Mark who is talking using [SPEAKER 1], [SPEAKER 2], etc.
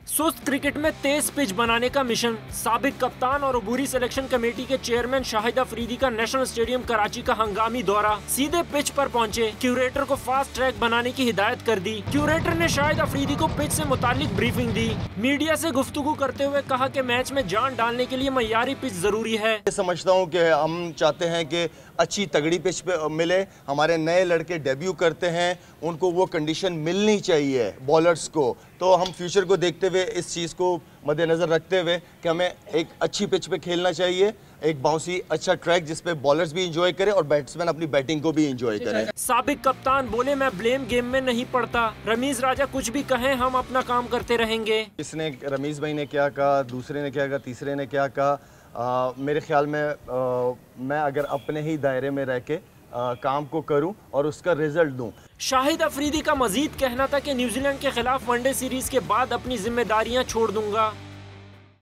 [SPEAKER 1] सुस्त क्रिकेट में तेज पिच बनाने का मिशन। साबिक कप्तान और अबूरी सिलेक्शन कमेटी के चेयरमैन शाहिद अफरीदी का नेशनल स्टेडियम कराची का हंगामी दौरा। सीधे पिच पर पहुंचे, क्यूरेटर को फास्ट ट्रैक बनाने की हिदायत कर दी। क्यूरेटर ने शाहिद अफरीदी को पिच से मुतालिक ब्रीफिंग दी। मीडिया से गुफ्तगू करते हुए कहा कि मैच में जान डालने के लिए मयारी पिच जरूरी है।
[SPEAKER 2] समझता हूँ कि हम चाहते हैं कि अच्छी तगड़ी पिच पे मिले। हमारे नए लड़के डेब्यू करते हैं, उनको वो कंडीशन मिलनी चाहिए बॉलर्स को। तो हम फ्यूचर को देखते हुए इस चीज़ को मद्देनज़र रखते हुए कि हमें एक अच्छी पिच पे खेलना चाहिए, एक बाउंसी अच्छा ट्रैक जिस पे बॉलर्स भी इंजॉय करें और बैट्समैन अपनी बैटिंग को भी इंजॉय करें।
[SPEAKER 1] साबिक कप्तान बोले, मैं ब्लेम गेम में नहीं पड़ता। रमीज राजा कुछ भी कहें, हम अपना काम करते रहेंगे।
[SPEAKER 2] इसने रमीज भाई ने क्या कहा, दूसरे ने क्या कहा, तीसरे ने क्या कहा, मेरे ख्याल में मैं अगर अपने ही दायरे में रह के काम को करूं और उसका रिजल्ट दूं।
[SPEAKER 1] शाहिद अफरीदी का मजीद कहना था कि न्यूजीलैंड के खिलाफ वनडे सीरीज के बाद अपनी जिम्मेदारियां छोड़ दूंगा।